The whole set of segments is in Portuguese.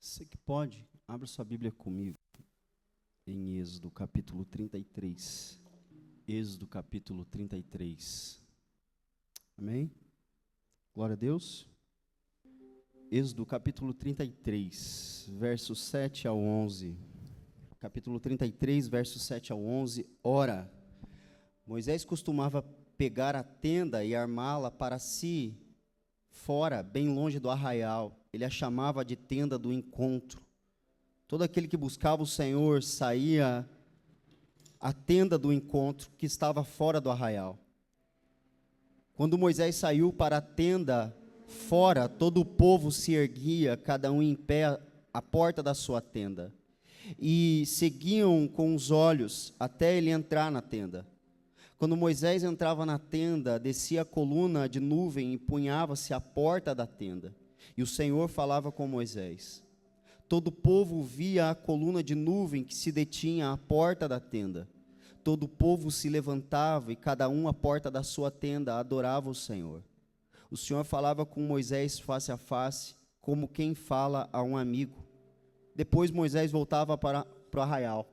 Você que pode, abra sua Bíblia comigo em Êxodo capítulo 33. Êxodo capítulo 33. Amém? Glória a Deus. Êxodo capítulo 33, versos 7 ao 11. Capítulo 33, versos 7 ao 11. Ora, Moisés costumava pegar a tenda e armá-la para si, fora, bem longe do arraial. Ele a chamava de tenda do encontro. Todo aquele que buscava o Senhor saía à tenda do encontro, que estava fora do arraial. Quando Moisés saiu para a tenda fora, todo o povo se erguia, cada um em pé, à porta da sua tenda, e seguiam com os olhos até ele entrar na tenda. Quando Moisés entrava na tenda, descia a coluna de nuvem e punhava-se à porta da tenda. E o Senhor falava com Moisés. Todo o povo via a coluna de nuvem que se detinha à porta da tenda. Todo o povo se levantava e cada um à porta da sua tenda adorava o Senhor. O Senhor falava com Moisés face a face, como quem fala a um amigo. Depois Moisés voltava para o arraial.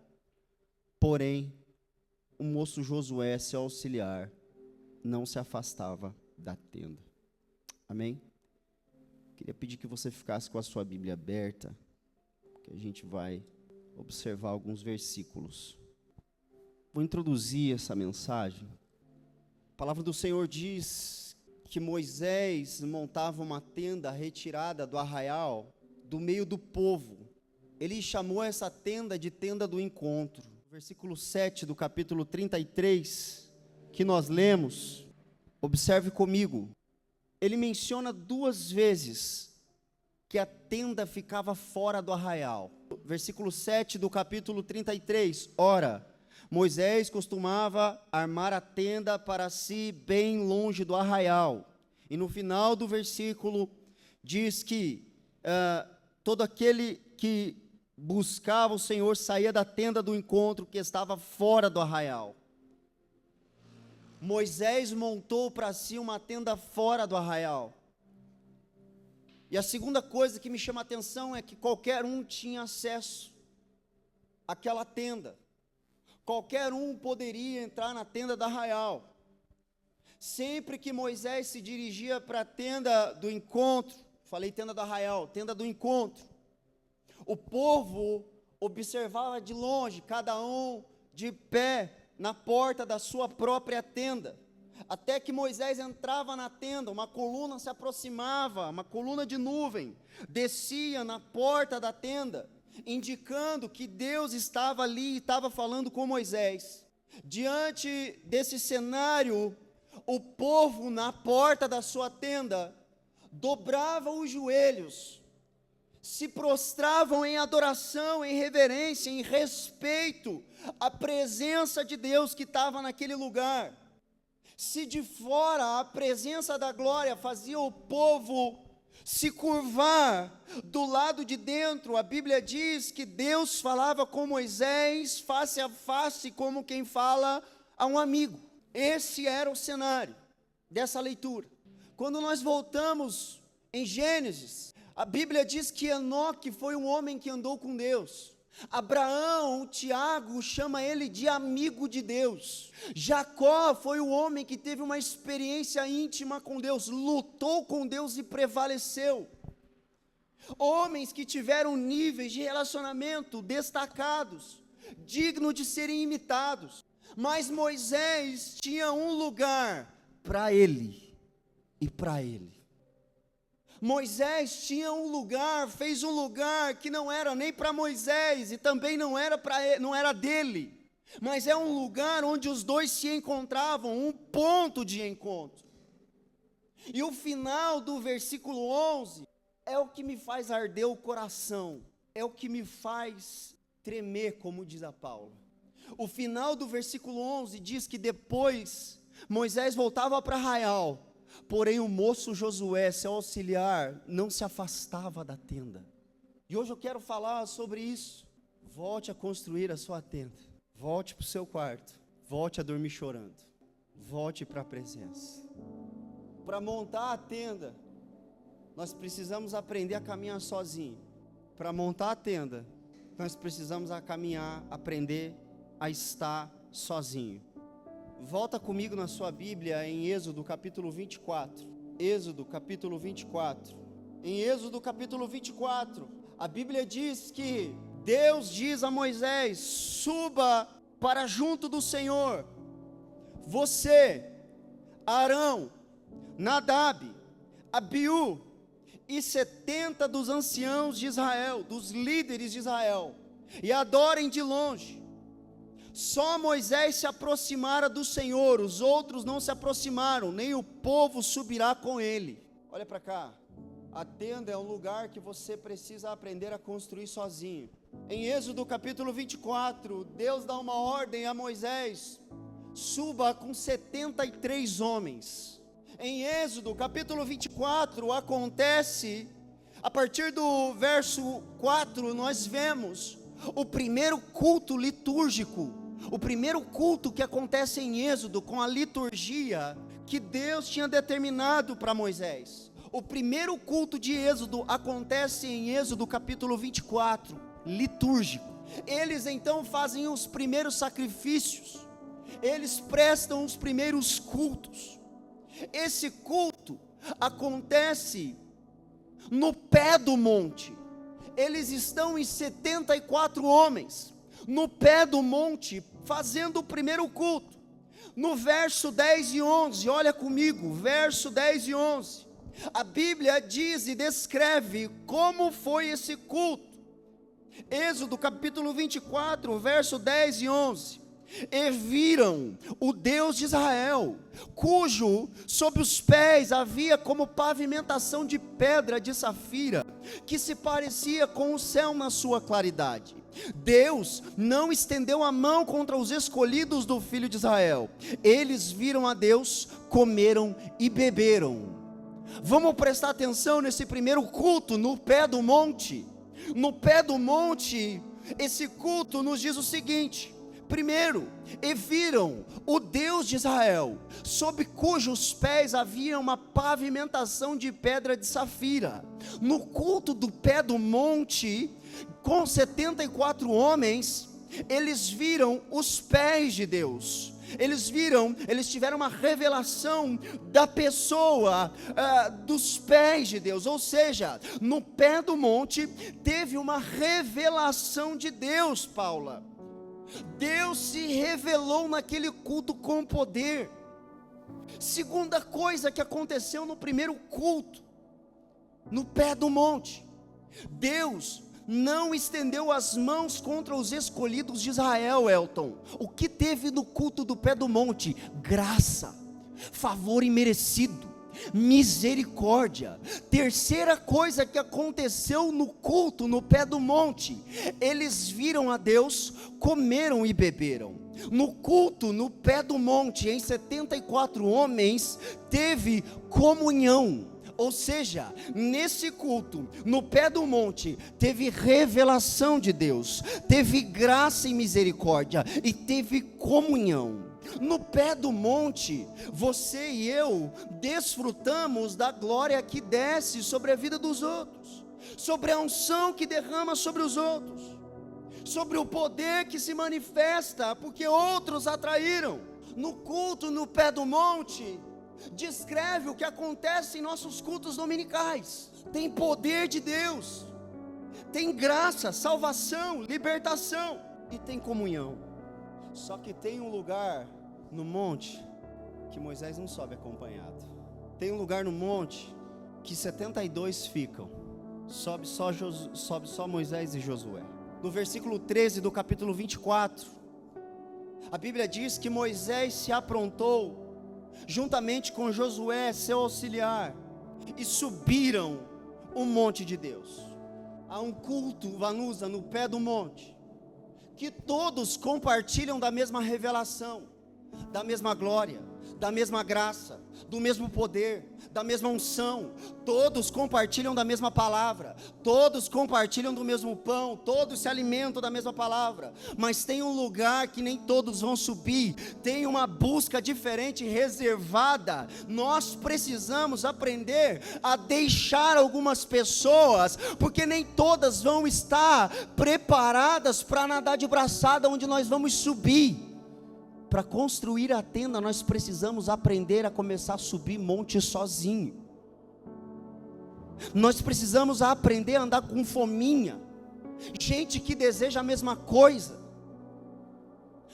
Porém, o moço Josué, seu auxiliar, não se afastava da tenda. Amém? Queria pedir que você ficasse com a sua Bíblia aberta, que a gente vai observar alguns versículos. Vou introduzir essa mensagem. A palavra do Senhor diz que Moisés montava uma tenda retirada do arraial, do meio do povo. Ele chamou essa tenda de tenda do encontro. Versículo 7 do capítulo 33, que nós lemos, observe comigo. Ele menciona duas vezes que a tenda ficava fora do arraial. Versículo 7 do capítulo 33. Ora, Moisés costumava armar a tenda para si bem longe do arraial. E no final do versículo diz que todo aquele que buscava o Senhor saía da tenda do encontro que estava fora do arraial. Moisés montou para si uma tenda fora do arraial. E a segunda coisa que me chama a atenção é que qualquer um tinha acesso àquela tenda. Qualquer um poderia entrar na tenda do arraial. Sempre que Moisés se dirigia para a tenda do encontro, falei tenda do arraial, tenda do encontro, o povo observava de longe, cada um de pé na porta da sua própria tenda, até que Moisés entrava na tenda, uma coluna se aproximava, uma coluna de nuvem, descia na porta da tenda, indicando que Deus estava ali e estava falando com Moisés. Diante desse cenário, o povo na porta da sua tenda dobrava os joelhos, se prostravam em adoração, em reverência, em respeito à presença de Deus que estava naquele lugar. Se de fora a presença da glória fazia o povo se curvar, do lado de dentro, a Bíblia diz que Deus falava com Moisés face a face, como quem fala a um amigo. Esse era o cenário dessa leitura. Quando nós voltamos em Gênesis, a Bíblia diz que Enoque foi um homem que andou com Deus. Abraão, Tiago, chama ele de amigo de Deus. Jacó foi o homem que teve uma experiência íntima com Deus, lutou com Deus e prevaleceu. Homens que tiveram níveis de relacionamento destacados, dignos de serem imitados. Mas Moisés tinha um lugar para ele e para ele. Moisés tinha um lugar, fez um lugar que não era nem para Moisés e também não era dele, mas é um lugar onde os dois se encontravam, um ponto de encontro. E o final do versículo 11 é o que me faz arder o coração, é o que me faz tremer, como diz a Paula. O final do versículo 11 diz que depois Moisés voltava para Arraial. Porém o moço Josué, seu auxiliar, não se afastava da tenda. E hoje eu quero falar sobre isso. Volte a construir a sua tenda. Volte para o seu quarto. Volte a dormir chorando. Volte para a presença. Para montar a tenda, nós precisamos aprender a caminhar sozinho. para montar a tenda, nós precisamos caminhar, aprender a estar sozinho. Volta comigo na sua Bíblia em Êxodo capítulo 24. Êxodo capítulo 24. Em Êxodo capítulo 24, a Bíblia diz que Deus diz a Moisés: suba para junto do Senhor, você, Arão, Nadab, Abiú e 70 dos anciãos de Israel, dos líderes de Israel, e adorem de longe. Só Moisés se aproximara do Senhor, os outros não se aproximaram, nem o povo subirá com ele. Olha para cá, a tenda é um lugar que você precisa aprender a construir sozinho. Em Êxodo capítulo 24, Deus dá uma ordem a Moisés: suba com 73 homens. Em Êxodo capítulo 24 acontece, a partir do verso 4, nós vemos o primeiro culto litúrgico, o primeiro culto que acontece em Êxodo, com a liturgia que Deus tinha determinado para Moisés. O primeiro culto de Êxodo acontece em Êxodo capítulo 24, litúrgico. Eles então fazem os primeiros sacrifícios, eles prestam os primeiros cultos. Esse culto acontece no pé do monte. Eles estão em 74 homens, no pé do monte, fazendo o primeiro culto. No verso 10 e 11, olha comigo, verso 10 e 11, a Bíblia diz e descreve como foi esse culto. Êxodo capítulo 24, verso 10 e 11. E viram o Deus de Israel, cujo sob os pés havia como pavimentação de pedra de safira, que se parecia com o céu na sua claridade. Deus não estendeu a mão contra os escolhidos do filho de Israel. Eles viram a Deus, comeram e beberam. Vamos prestar atenção nesse primeiro culto no pé do monte. No pé do monte, esse culto nos diz o seguinte: primeiro, e viram o Deus de Israel, sob cujos pés havia uma pavimentação de pedra de safira. No culto do pé do monte, com 74 homens, eles viram os pés de Deus. Eles tiveram uma revelação da pessoa, dos pés de Deus. Ou seja, no pé do monte teve uma revelação de Deus, Paula. Deus se revelou naquele culto com poder. Segunda coisa que aconteceu no primeiro culto, no pé do monte: Deus não estendeu as mãos contra os escolhidos de Israel, Elton. O que teve no culto do pé do monte? Graça, favor imerecido, misericórdia. Terceira coisa que aconteceu no culto no pé do monte: eles viram a Deus, comeram e beberam. No culto no pé do monte, em 74 homens, teve comunhão. Ou seja, nesse culto, no pé do monte, teve revelação de Deus, teve graça e misericórdia, e teve comunhão. No pé do monte, você e eu desfrutamos da glória que desce sobre a vida dos outros, sobre a unção que derrama sobre os outros, sobre o poder que se manifesta porque outros atraíram. No culto no pé do monte, descreve o que acontece em nossos cultos dominicais. Tem poder de Deus, tem graça, salvação, libertação e tem comunhão. Só que tem um lugar no monte que Moisés não sobe acompanhado. Tem um lugar no monte que 72 ficam. Sobe só Moisés e Josué. No versículo 13 do capítulo 24, a Bíblia diz que Moisés se aprontou juntamente com Josué, seu auxiliar, e subiram o monte de Deus. Há um culto, Vanusa, no pé do monte, que todos compartilham da mesma revelação, da mesma glória, da mesma graça, do mesmo poder, da mesma unção, todos compartilham da mesma palavra, todos compartilham do mesmo pão, todos se alimentam da mesma palavra, mas tem um lugar que nem todos vão subir, tem uma busca diferente, reservada. Nós precisamos aprender a deixar algumas pessoas, porque nem todas vão estar preparadas para nadar de braçada onde nós vamos subir. Para construir a tenda, nós precisamos aprender a começar a subir monte sozinho. Nós precisamos aprender a andar com fominha, gente que deseja a mesma coisa.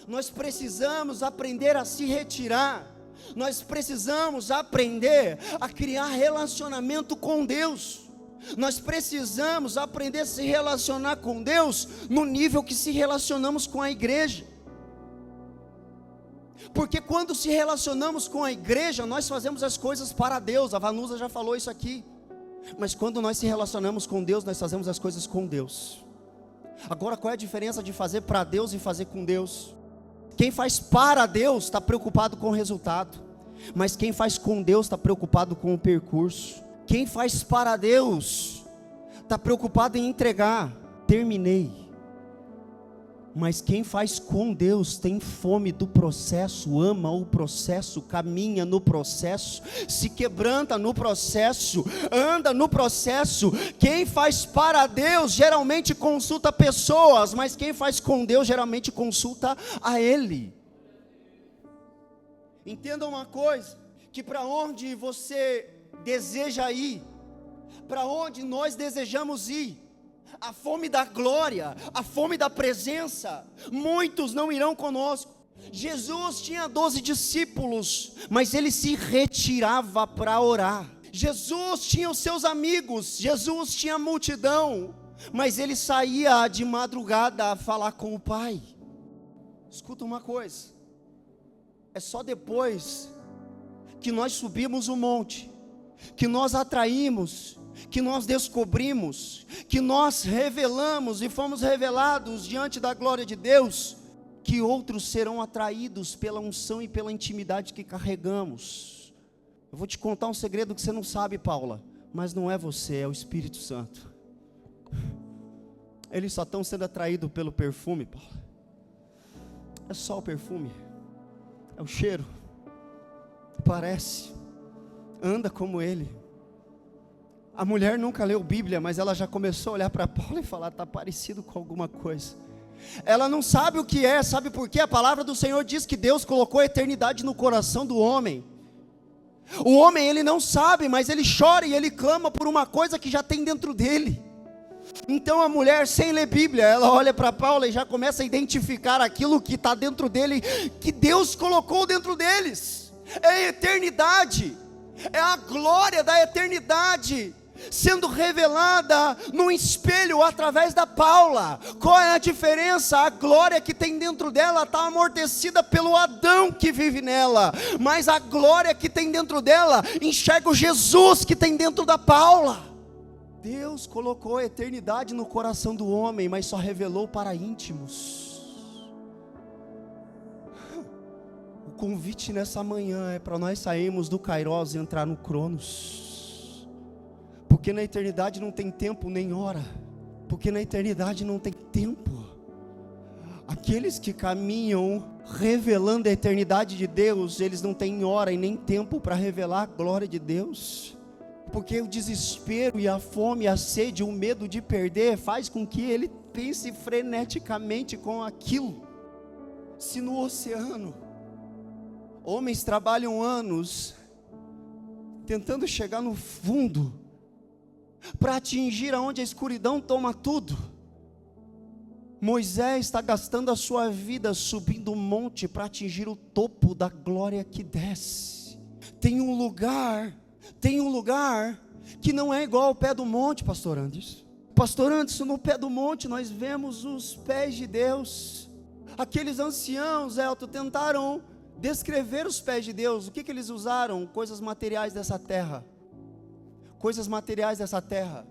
Nós precisamos aprender a se retirar. Nós precisamos aprender a criar relacionamento com Deus. Nós precisamos aprender a se relacionar com Deus no nível que se relacionamos com a igreja. Porque quando se relacionamos com a igreja, nós fazemos as coisas para Deus. A Vanusa já falou isso aqui. Mas quando nós se relacionamos com Deus, nós fazemos as coisas com Deus. Agora, qual é a diferença de fazer para Deus e fazer com Deus? Quem faz para Deus está preocupado com o resultado, mas quem faz com Deus está preocupado com o percurso. Quem faz para Deus está preocupado em entregar. Terminei. Mas quem faz com Deus tem fome do processo, ama o processo, caminha no processo, se quebranta no processo, anda no processo. Quem faz para Deus geralmente consulta pessoas, mas quem faz com Deus geralmente consulta a Ele. Entenda uma coisa, que para onde você deseja ir, para onde nós desejamos ir, a fome da glória, a fome da presença, muitos não irão conosco. Jesus tinha 12 discípulos, mas ele se retirava para orar. Jesus tinha os seus amigos, Jesus tinha a multidão, mas ele saía de madrugada a falar com o Pai. Escuta uma coisa, é só depois que nós subimos o monte, que nós atraímos, que nós descobrimos, que nós revelamos e fomos revelados diante da glória de Deus, que outros serão atraídos pela unção e pela intimidade que carregamos. Eu vou te contar um segredo que você não sabe, Paula, mas não é você, é o Espírito Santo. Eles só estão sendo atraídos pelo perfume, Paula. É só o perfume, é o cheiro, parece, anda como ele. A mulher nunca leu Bíblia, mas ela já começou a olhar para Paulo e falar, está parecido com alguma coisa. Ela não sabe o que é, sabe por quê? A palavra do Senhor diz que Deus colocou a eternidade no coração do homem. O homem, ele não sabe, mas ele chora e ele clama por uma coisa que já tem dentro dele. Então a mulher, sem ler Bíblia, ela olha para Paulo e já começa a identificar aquilo que está dentro dele, que Deus colocou dentro deles. É a eternidade, é a glória da eternidade sendo revelada no espelho através da Paula. Qual é a diferença? A glória que tem dentro dela está amortecida pelo Adão que vive nela, mas a glória que tem dentro dela enxerga o Jesus que tem dentro da Paula. Deus colocou a eternidade no coração do homem, mas só revelou para íntimos. O convite nessa manhã é para nós sairmos do Kairos e entrar no Cronos. Porque na eternidade não tem tempo nem hora. Porque na eternidade não tem tempo. Aqueles que caminham revelando a eternidade de Deus, eles não têm hora e nem tempo para revelar a glória de Deus. Porque o desespero e a fome, a sede, o medo de perder faz com que ele pense freneticamente com aquilo. Se no oceano homens trabalham anos tentando chegar no fundo para atingir aonde a escuridão toma tudo, Moisés está gastando a sua vida subindo um monte para atingir o topo da glória que desce. Tem um lugar que não é igual ao pé do monte, pastor Anderson. Pastor Anderson, no pé do monte nós vemos os pés de Deus. Aqueles anciãos, Elton, tentaram descrever os pés de Deus. O que eles usaram? Coisas materiais dessa terra. Coisas materiais dessa terra.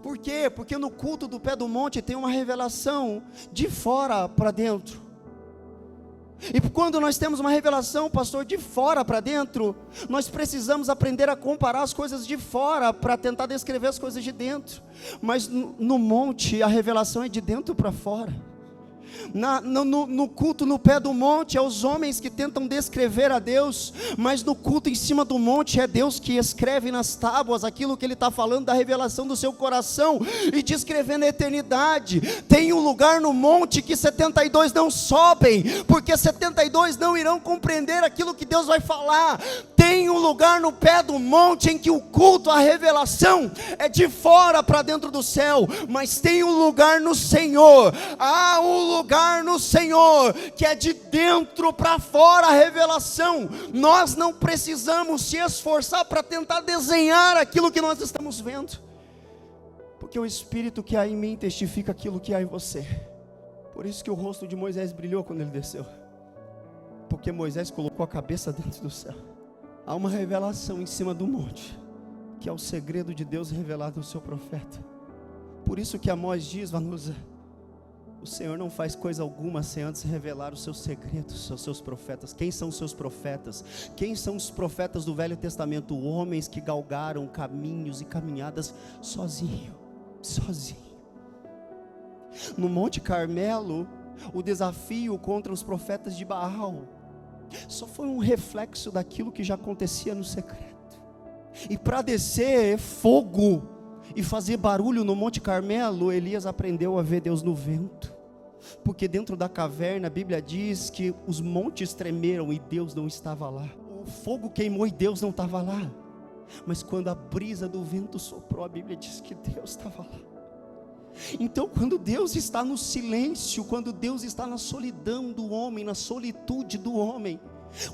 Por quê? Porque no culto do pé do monte tem uma revelação de fora para dentro. E quando nós temos uma revelação, pastor, de fora para dentro, nós precisamos aprender a comparar as coisas de fora para tentar descrever as coisas de dentro. Mas no monte, a revelação é de dentro para fora. No culto no pé do monte, é os homens que tentam descrever a Deus, mas no culto em cima do monte, é Deus que escreve nas tábuas aquilo que Ele está falando da revelação do seu coração, e descrevendo a eternidade. Tem um lugar no monte que 72 não sobem, porque 72 não irão compreender aquilo que Deus vai falar. Tem um lugar no pé do monte em que o culto, a revelação é de fora para dentro do céu, mas tem um lugar no Senhor. Há um lugar no Senhor que é de dentro para fora a revelação. Nós não precisamos se esforçar para tentar desenhar aquilo que nós estamos vendo, porque o Espírito que há em mim testifica aquilo que há em você. Por isso que o rosto de Moisés brilhou quando ele desceu, porque Moisés colocou a cabeça dentro do céu. Há uma revelação em cima do monte, que é o segredo de Deus revelado ao seu profeta. Por isso que Amós diz, Vanusa, o Senhor não faz coisa alguma sem antes revelar os seus segredos aos seus profetas. Quem são os seus profetas? Quem são os profetas do Velho Testamento? Homens que galgaram caminhos e caminhadas sozinho. No Monte Carmelo, o desafio contra os profetas de Baal só foi um reflexo daquilo que já acontecia no secreto. E para descer fogo e fazer barulho no Monte Carmelo, Elias aprendeu a ver Deus no vento, porque dentro da caverna a Bíblia diz que os montes tremeram e Deus não estava lá. O fogo queimou e Deus não estava lá, mas quando a brisa do vento soprou, a Bíblia diz que Deus estava lá. Então, quando Deus está no silêncio, quando Deus está na solidão do homem, na solitude do homem,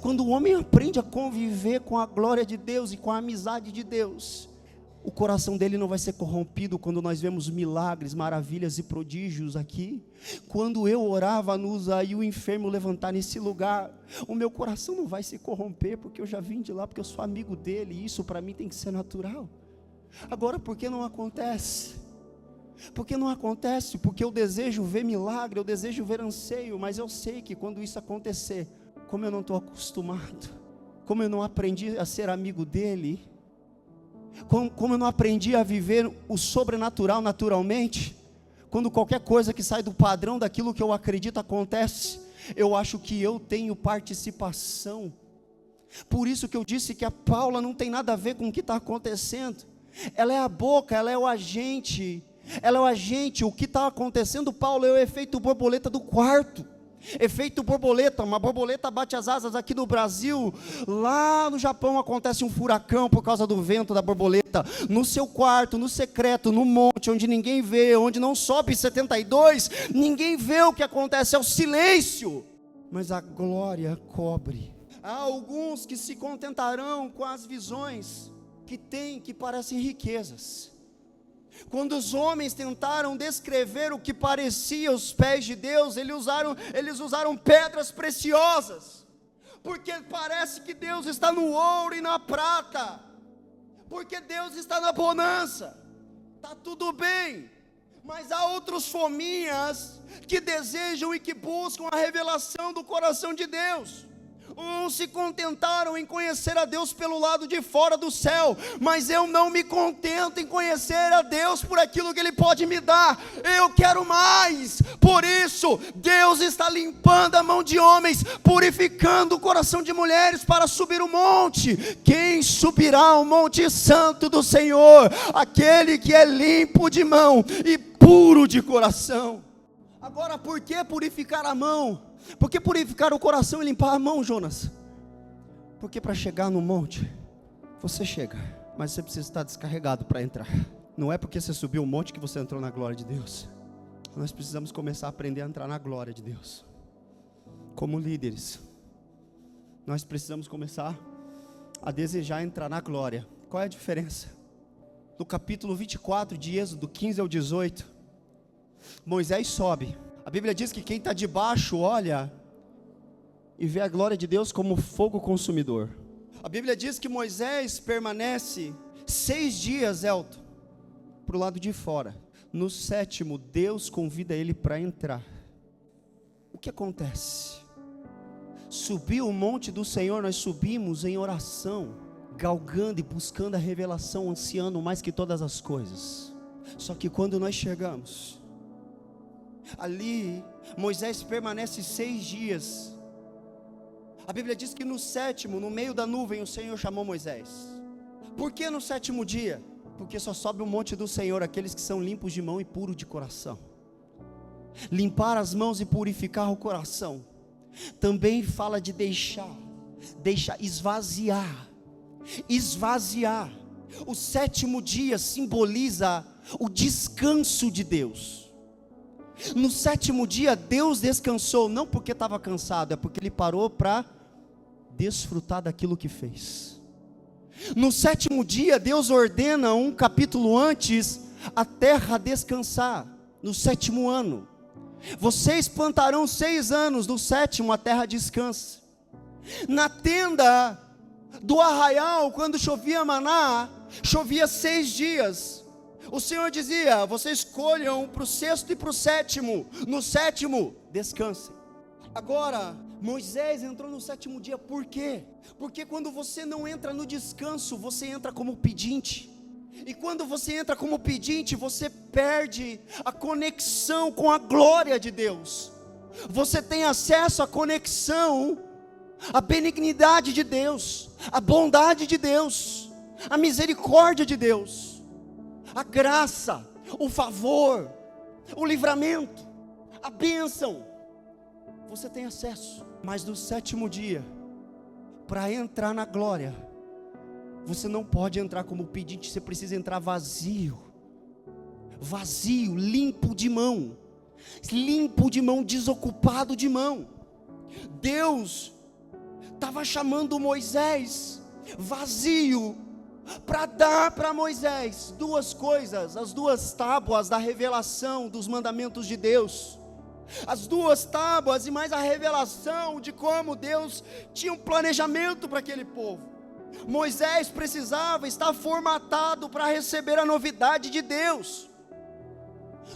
quando o homem aprende a conviver com a glória de Deus e com a amizade de Deus, o coração dele não vai ser corrompido. Quando nós vemos milagres, maravilhas e prodígios aqui, quando eu orava e o enfermo levantar nesse lugar, o meu coração não vai se corromper, porque eu já vim de lá, porque eu sou amigo dele, e isso para mim tem que ser natural. Agora, por que não acontece? Porque não acontece, porque eu desejo ver milagre, eu desejo ver anseio, mas eu sei que quando isso acontecer, como eu não estou acostumado, como eu não aprendi a ser amigo dele, como eu não aprendi a viver o sobrenatural naturalmente, quando qualquer coisa que sai do padrão daquilo que eu acredito acontece, eu acho que eu tenho participação. Por isso que eu disse que a Paula não tem nada a ver com o que está acontecendo. Ela é a boca, ela é o agente. Ela é o agente. O que está acontecendo, Paulo, é o efeito borboleta do quarto. Efeito borboleta, uma borboleta bate as asas aqui no Brasil, lá no Japão acontece um furacão por causa do vento da borboleta. No seu quarto, no secreto, no monte, onde ninguém vê, onde não sobe 72, ninguém vê o que acontece, é o silêncio, mas a glória cobre. Há alguns que se contentarão com as visões que têm, que parecem riquezas. Quando os homens tentaram descrever o que parecia os pés de Deus, eles usaram pedras preciosas, porque parece que Deus está no ouro e na prata, porque Deus está na bonança, está tudo bem. Mas há outros fominhas que desejam e que buscam a revelação do coração de Deus. Uns se contentaram em conhecer a Deus pelo lado de fora do céu, mas eu não me contento em conhecer a Deus por aquilo que Ele pode me dar, eu quero mais. Por isso, Deus está limpando a mão de homens, purificando o coração de mulheres para subir o monte. Quem subirá ao monte santo do Senhor? Aquele que é limpo de mão e puro de coração. Agora, por que purificar a mão? Por que purificar o coração e limpar a mão, Jonas? Porque para chegar no monte, você chega, mas você precisa estar descarregado para entrar. Não é porque você subiu o monte que você entrou na glória de Deus. Nós precisamos começar a aprender a entrar na glória de Deus. Como líderes, nós precisamos começar a desejar entrar na glória. Qual é a diferença? No capítulo 24 de Êxodo, 15 ao 18, Moisés sobe. A Bíblia diz que quem está debaixo olha e vê a glória de Deus como fogo consumidor. A Bíblia diz que Moisés permanece 6 dias, Elton, para o lado de fora. No 7º, Deus convida ele para entrar. O que acontece? Subir o monte do Senhor, nós subimos em oração, galgando e buscando a revelação, ansiando mais que todas as coisas. Só que quando nós chegamos ali, Moisés permanece 6 dias. A Bíblia diz que no 7º, no meio da nuvem, o Senhor chamou Moisés. Por que no 7º dia? Porque só sobe o monte do Senhor aqueles que são limpos de mão e puros de coração. Limpar as mãos e purificar o coração também fala de deixar, esvaziar. O 7º dia simboliza o descanso de Deus. No 7º dia Deus descansou, não porque estava cansado, é porque Ele parou para desfrutar daquilo que fez. No 7º dia Deus ordena, um capítulo antes, a terra descansar. No 7º ano, vocês plantarão 6 anos, no 7º a terra descansa. Na tenda do arraial, quando chovia maná, chovia 6 dias. O Senhor dizia: vocês colham para o 6º e para o 7º, no 7º descansem. Agora, Moisés entrou no 7º dia, por quê? Porque quando você não entra no descanso, você entra como pedinte. E quando você entra como pedinte, você perde a conexão com a glória de Deus. Você tem acesso à conexão, à benignidade de Deus, à bondade de Deus, à misericórdia de Deus, a graça, o favor, o livramento, a bênção. Você tem acesso. Mas no 7º dia, para entrar na glória, você não pode entrar como pedinte, você precisa entrar vazio, limpo de mão, desocupado de mão. Deus estava chamando Moisés vazio, para dar para Moisés 2 coisas, as 2 tábuas da revelação dos mandamentos de Deus. As 2 tábuas e mais a revelação de como Deus tinha um planejamento para aquele povo. Moisés precisava estar formatado para receber a novidade de Deus.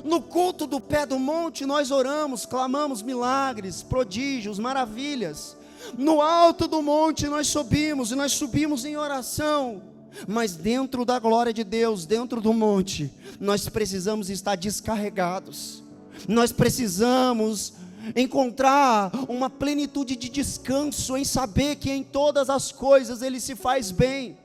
No culto do pé do monte nós oramos, clamamos milagres, prodígios, maravilhas. No alto do monte nós subimos em oração. Mas dentro da glória de Deus, dentro do monte, nós precisamos estar descarregados. Nós precisamos encontrar uma plenitude de descanso em saber que em todas as coisas Ele se faz bem.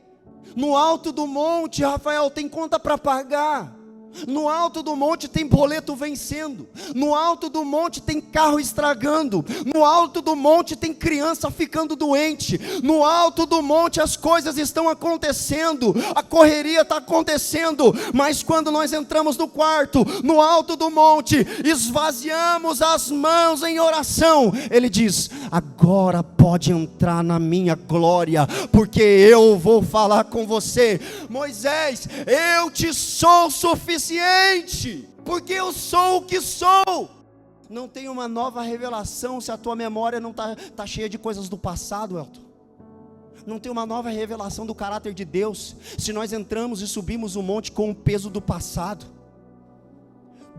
No alto do monte, Rafael, tem conta para pagar. No alto do monte tem boleto vencendo. No alto do monte tem carro estragando. No alto do monte tem criança ficando doente. No alto do monte as coisas estão acontecendo, a correria está acontecendo. Mas quando nós entramos no quarto, no alto do monte, esvaziamos as mãos em oração, Ele diz: agora pode entrar na minha glória, porque eu vou falar com você. Moisés, eu te sou suficiente, porque eu sou o que sou. Não tem uma nova revelação se a tua memória não está cheia de coisas do passado, Elton. Não tem uma nova revelação do caráter de Deus se nós entramos e subimos o monte com o peso do passado.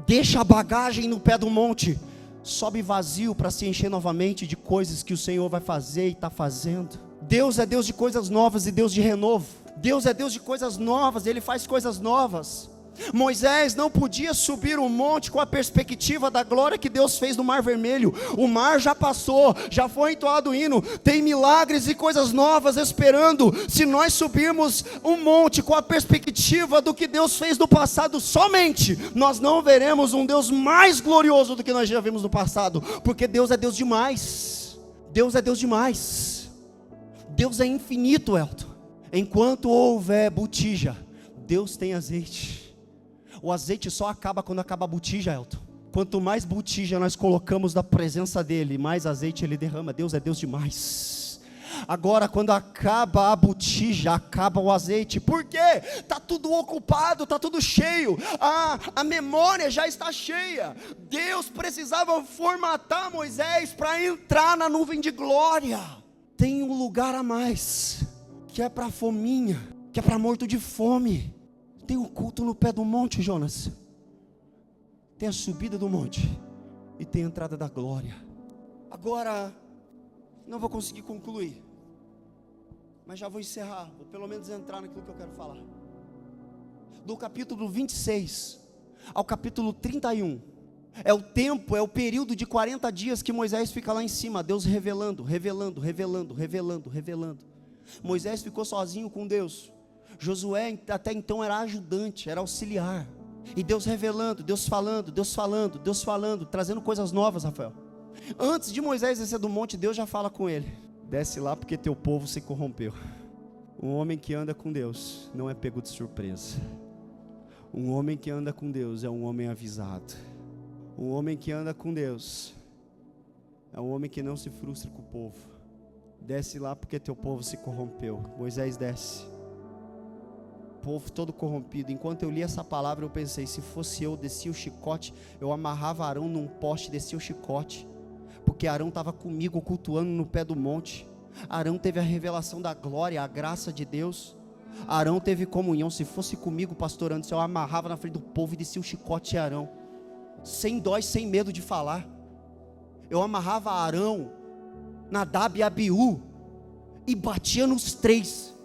Deixa a bagagem no pé do monte, sobe vazio para se encher novamente de coisas que o Senhor vai fazer e está fazendo. Deus é Deus de coisas novas e Deus de renovo. Deus é Deus de coisas novas, Ele faz coisas novas. Moisés não podia subir o monte com a perspectiva da glória que Deus fez no Mar Vermelho. O mar já passou, já foi entoado o hino, tem milagres e coisas novas esperando. Se nós subirmos um monte com a perspectiva do que Deus fez no passado somente, nós não veremos um Deus mais glorioso do que nós já vimos no passado, porque Deus é Deus demais. Deus é Deus demais. Deus é infinito, Elton. Enquanto houver botija, Deus tem azeite. O azeite só acaba quando acaba a botija, Elton. Quanto mais botija nós colocamos da presença dEle, mais azeite Ele derrama. Deus é Deus demais. Agora, quando acaba a botija, acaba o azeite. Por quê? Está tudo ocupado, está tudo cheio. A memória já está cheia. Deus precisava formatar Moisés para entrar na nuvem de glória. Tem um lugar a mais, que é para fominha, que é para morto de fome. Tem o culto no pé do monte, Jonas. Tem a subida do monte e tem a entrada da glória. Agora, Não vou conseguir concluir, mas já vou encerrar, vou pelo menos entrar naquilo que eu quero falar. Do capítulo 26 ao capítulo 31, é o tempo, é o período de 40 dias que Moisés fica lá em cima, Deus revelando. Moisés ficou sozinho com Deus, Josué até então era ajudante, era auxiliar, e Deus revelando, Deus falando, trazendo coisas novas, Rafael. Antes de Moisés descer do monte, Deus já fala com ele: desce lá porque teu povo se corrompeu. Um homem que anda com Deus não é pego de surpresa. Um homem que anda com Deus é um homem avisado. Um homem que anda com Deus é um homem que não se frustra com o povo. Desce lá porque teu povo se corrompeu. Moisés desce, o povo todo corrompido. Enquanto eu li essa palavra, eu pensei: se fosse eu, descia o chicote, eu amarrava Arão num poste, descia o chicote, porque Arão estava comigo cultuando no pé do monte. Arão teve a revelação da glória, a graça de Deus. Arão teve comunhão. Se fosse comigo, pastor Anderson, eu amarrava na frente do povo e descia o chicote em Arão, sem dó e sem medo de falar. Eu amarrava Arão, Nadab e Abiú e batia nos três.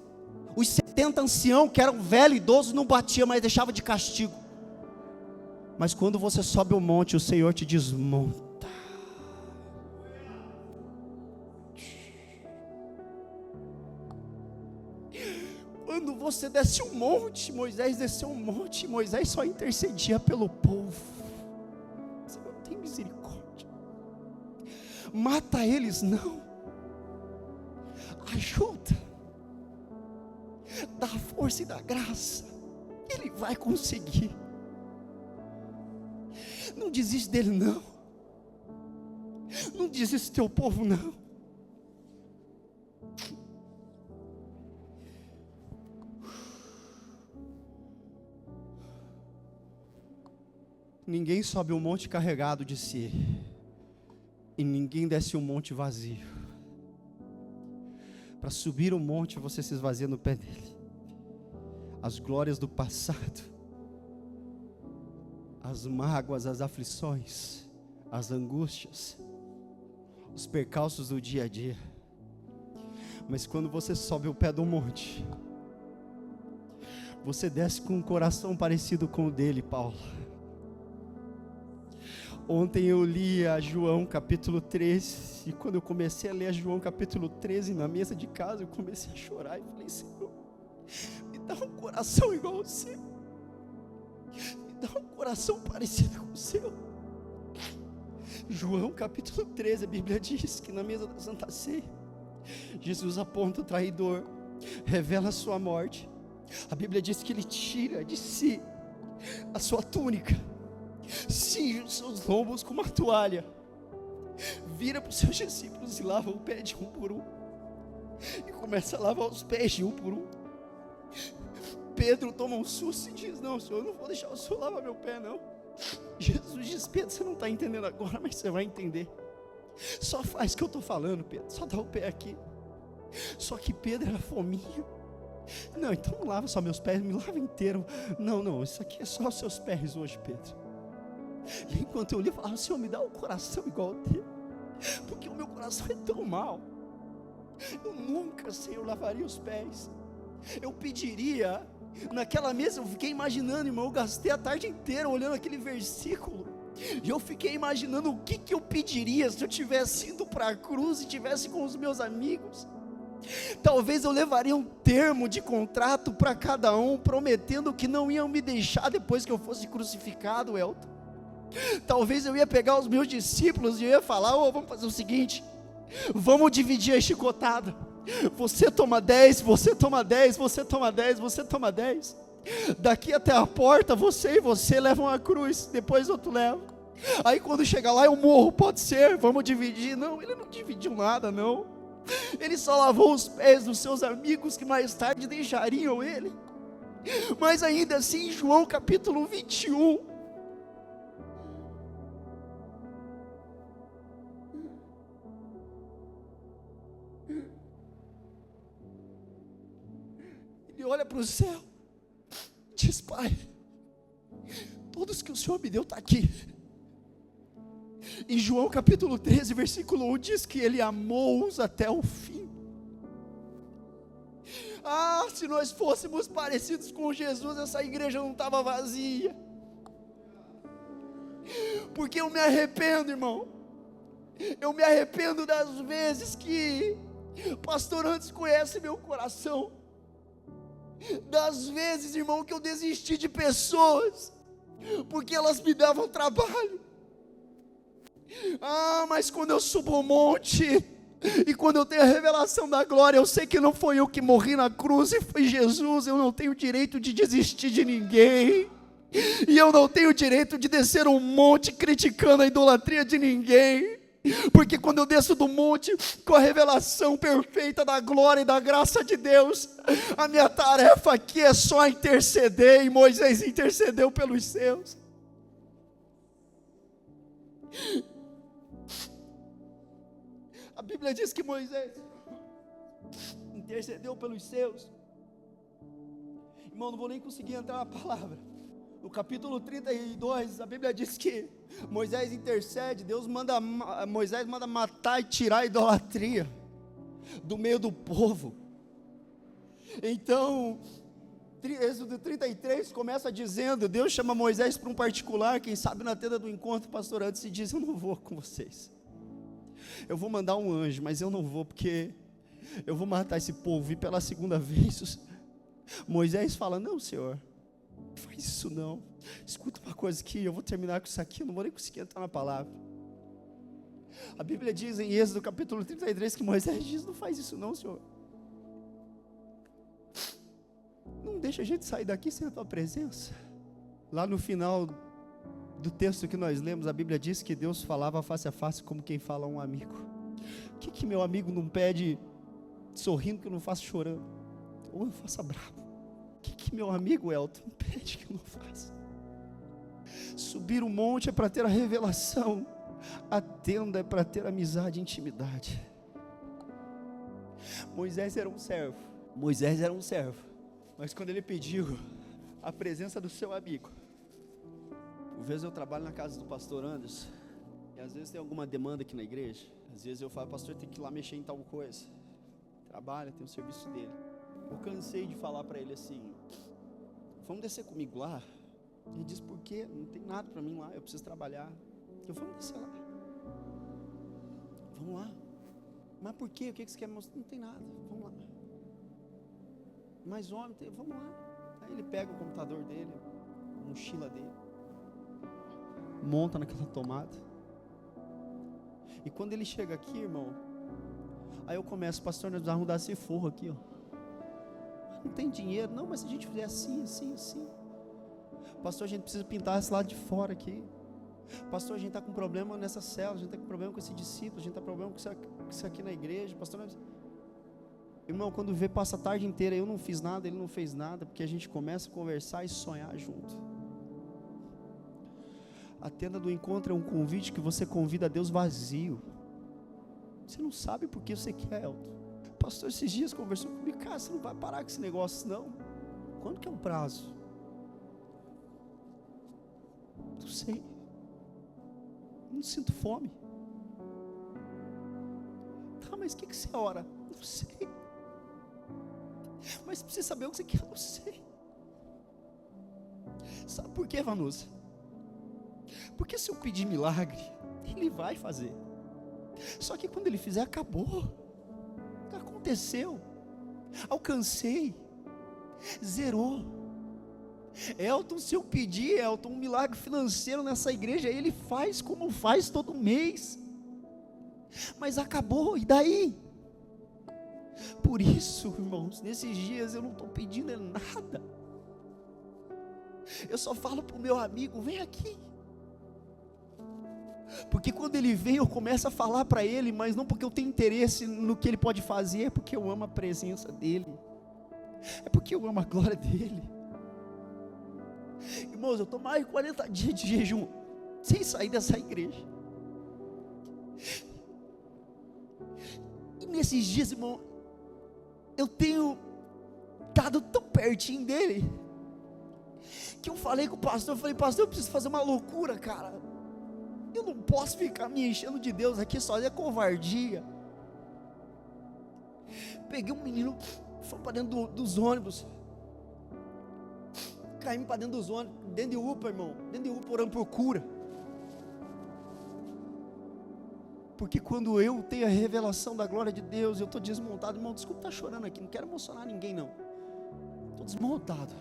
Os 70 anciãos que eram velho e idoso não batia, mas deixava de castigo. Mas quando você sobe o monte, o Senhor te desmonta. Quando você desce um monte, Moisés desceu um monte, Moisés só intercedia pelo povo. Você não tem misericórdia. Mata eles não. Ajuda. Dá a força e dá a graça. Ele vai conseguir. Não desiste dele não. Não desiste do teu povo não. Ninguém sobe um monte carregado de si, e ninguém desce um monte vazio. Para subir o monte, você se esvazia no pé dele. As glórias do passado, as mágoas, as aflições, as angústias, os percalços do dia a dia. Mas quando você sobe o pé do monte, você desce com um coração parecido com o dele, Paulo. Ontem eu li a João capítulo 13, e quando eu comecei a ler a João capítulo 13 na mesa de casa, eu comecei a chorar e falei: Senhor, me dá um coração igual ao seu, me dá um coração parecido com o seu. João capítulo 13, a Bíblia diz que na mesa da Santa Ceia, Jesus aponta o traidor, revela a sua morte. A Bíblia diz que ele tira de si a sua túnica, cinge os seus lombos com uma toalha, vira para os seus discípulos e lava o pé de um por um, e começa a lavar os pés de um por um. Pedro toma um susto e diz: não, Senhor, eu não vou deixar o Senhor lavar meu pé não. Jesus diz: Pedro, você não está entendendo agora, mas você vai entender. Só faz o que eu estou falando, Pedro, só dá o pé aqui. Só que Pedro era fominha. Não, então não lava só meus pés, me lava inteiro. Não, isso aqui é só os seus pés hoje, Pedro. E enquanto eu li, eu falava: Senhor, me dá um coração igual ao teu, porque o meu coração é tão mau. Eu nunca, Senhor, lavaria os pés. Eu pediria, naquela mesa, eu fiquei imaginando, irmão, eu gastei a tarde inteira olhando aquele versículo, e eu fiquei imaginando o que eu pediria se eu tivesse ido para a cruz e tivesse com os meus amigos. Talvez eu levaria um termo de contrato para cada um, prometendo que não iam me deixar depois que eu fosse crucificado, Elton. Talvez eu ia pegar os meus discípulos e eu ia falar: vamos fazer o seguinte, vamos dividir a chicotada. Você toma 10, você toma 10, você toma 10, você toma 10. Daqui até a porta, você e você levam a cruz, depois outro leva. Aí quando chegar lá eu morro, pode ser, vamos dividir. Não, ele não dividiu nada não. Ele só lavou os pés dos seus amigos que mais tarde deixariam ele. Mas ainda assim, João capítulo 21, ele olha para o céu, diz: Pai, todos que o Senhor me deu estão aqui, Em João capítulo 13, versículo 1, diz que Ele amou-os até o fim. Se nós fôssemos parecidos com Jesus, essa igreja não estava vazia. Porque eu me arrependo, irmão. Eu me arrependo das vezes que pastor antes conhece meu coração. Das vezes, irmão, que eu desisti de pessoas porque elas me davam trabalho. Mas quando eu subo o monte e quando eu tenho a revelação da glória, eu sei que não foi eu que morri na cruz, e foi Jesus. Eu não tenho direito de desistir de ninguém, e eu não tenho direito de descer um monte criticando a idolatria de ninguém, porque quando eu desço do monte com a revelação perfeita da glória e da graça de Deus, a minha tarefa aqui é só interceder, e Moisés intercedeu pelos seus. A Bíblia diz que Moisés intercedeu pelos seus. Irmão, não vou nem conseguir entrar na palavra. No capítulo 32, a Bíblia diz que Moisés intercede, Moisés manda matar e tirar a idolatria do meio do povo. Então, Êxodo 33 começa dizendo, Deus chama Moisés para um particular, quem sabe na tenda do encontro, pastor antes se diz, eu não vou com vocês. Eu vou mandar um anjo, mas eu não vou, porque eu vou matar esse povo. E pela segunda vez, Moisés fala, não, Senhor, não faz isso não. Escuta uma coisa aqui, eu vou terminar com isso aqui, eu não vou nem conseguir entrar na palavra. A Bíblia diz em Êxodo capítulo 33 que Moisés diz, não faz isso não, Senhor. Não deixa a gente sair daqui sem a tua presença. Lá no final do texto que nós lemos, a Bíblia diz que Deus falava face a face como quem fala a um amigo. O que meu amigo não pede sorrindo que eu não faço chorando? Ou eu faça bravo? O que meu amigo Elton pede que eu não faça? Subir o monte é para ter a revelação, a tenda é para ter amizade e intimidade. Moisés era um servo, mas quando ele pediu a presença do seu amigo, às vezes eu trabalho na casa do pastor Anderson, e às vezes tem alguma demanda aqui na igreja, às vezes eu falo, pastor, tem que ir lá mexer em tal coisa, trabalha, tem o serviço dele. Eu cansei de falar para ele assim, vamos descer comigo lá? Ele diz, por quê? Não tem nada para mim lá, eu preciso trabalhar. Eu, vamos descer lá. Vamos lá. Mas por quê? O que você quer mostrar? Não tem nada, vamos lá. Mas homem, vamos lá. Aí ele pega o computador dele, a mochila dele, monta naquela tomada. E quando ele chega aqui, irmão, aí eu começo, pastor, nós precisamos mudar esse forro aqui, ó. Não tem dinheiro, não, mas se a gente fizer assim, assim, assim. Pastor, a gente precisa pintar esse lado de fora aqui. Pastor, a gente está com problema nessa célula, a gente está com problema com esse discípulo, a gente está com problema com isso aqui na igreja. Pastor, irmão, quando vê, passa a tarde inteira, eu não fiz nada, ele não fez nada, porque a gente começa a conversar e sonhar junto. A tenda do encontro é um convite que você convida a Deus vazio. Você não sabe por que você quer, Elton. O pastor esses dias conversou comigo, cara, você não vai parar com esse negócio não. Quando que é o prazo? Não sei. Não sinto fome. Tá, mas o que você ora? Não sei. Mas precisa saber o que você quer? Não sei. Sabe por quê, Vanusa? Porque se eu pedir milagre, Ele vai fazer. Só que quando Ele fizer, acabou. Aconteceu. Alcancei. Zerou. Elton, se eu pedir, Elton, um milagre financeiro nessa igreja, Ele faz como faz todo mês. Mas acabou, e daí? Por isso, irmãos, nesses dias eu não estou pedindo nada. Eu só falo para o meu amigo, vem aqui. Porque quando ele vem, eu começo a falar para ele, mas não porque eu tenho interesse no que ele pode fazer, é porque eu amo a presença dele. É porque eu amo a glória dele. Irmãos, eu estou mais de 40 dias de jejum, sem sair dessa igreja. E nesses dias, irmão, eu tenho estado tão pertinho dele, que eu falei com o pastor, eu falei, pastor, eu preciso fazer uma loucura, cara. Eu não posso ficar me enchendo de Deus aqui sozinho, é covardia. Peguei um menino, foi para dentro dos ônibus. Caímos para dentro dos ônibus, dentro de UPA, irmão. Dentro de UPA, orando por cura. Porque quando eu tenho a revelação da glória de Deus, eu estou desmontado. Irmão, desculpa estar chorando aqui, não quero emocionar ninguém não. Estou desmontado.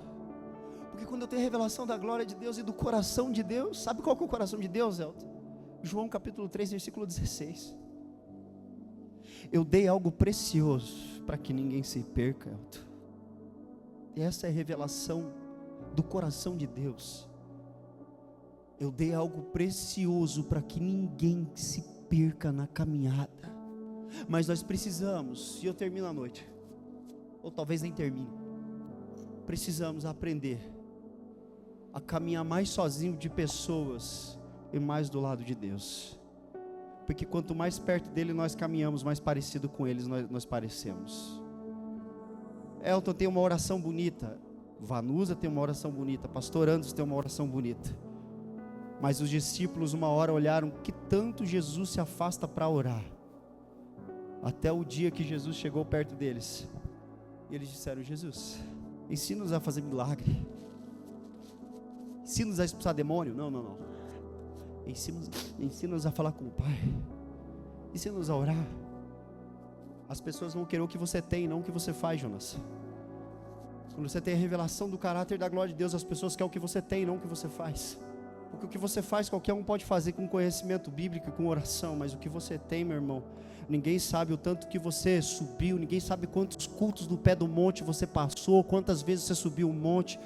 Porque quando eu tenho a revelação da glória de Deus e do coração de Deus, sabe qual que é o coração de Deus, Elton? João capítulo 3, versículo 16. Eu dei algo precioso para que ninguém se perca, Elton. E essa é a revelação do coração de Deus. Eu dei algo precioso para que ninguém se perca na caminhada. Mas nós precisamos, e eu termino a noite, ou talvez nem termine, precisamos aprender a caminhar mais sozinho de pessoas e mais do lado de Deus. Porque quanto mais perto dele nós caminhamos, mais parecido com eles nós parecemos. Elton tem uma oração bonita, Vanusa tem uma oração bonita, Pastor Anderson tem uma oração bonita. Mas os discípulos uma hora olharam que tanto Jesus se afasta para orar. Até o dia que Jesus chegou perto deles. E eles disseram: Jesus, ensina-nos a fazer milagre. Ensina-nos a expulsar demônio. Não. Ensina-nos a falar com o Pai. Ensina-nos a orar. As pessoas vão querer o que você tem, não o que você faz, Jonas. Quando você tem a revelação do caráter da glória de Deus, as pessoas querem o que você tem, não o que você faz. Porque o que você faz, qualquer um pode fazer com conhecimento bíblico e com oração, mas o que você tem, meu irmão, ninguém sabe o tanto que você subiu, ninguém sabe quantos cultos no pé do monte você passou, quantas vezes você subiu o monte,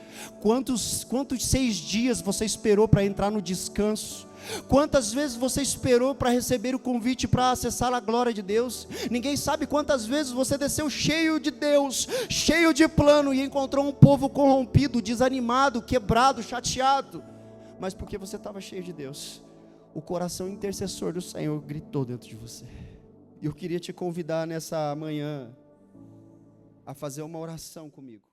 quantos 6 dias você esperou para entrar no descanso, quantas vezes você esperou para receber o convite para acessar a glória de Deus. Ninguém sabe quantas vezes você desceu cheio de Deus, cheio de plano, e encontrou um povo corrompido, desanimado, quebrado, chateado. Mas porque você estava cheio de Deus, o coração intercessor do Senhor gritou dentro de você. E eu queria te convidar nessa manhã a fazer uma oração comigo.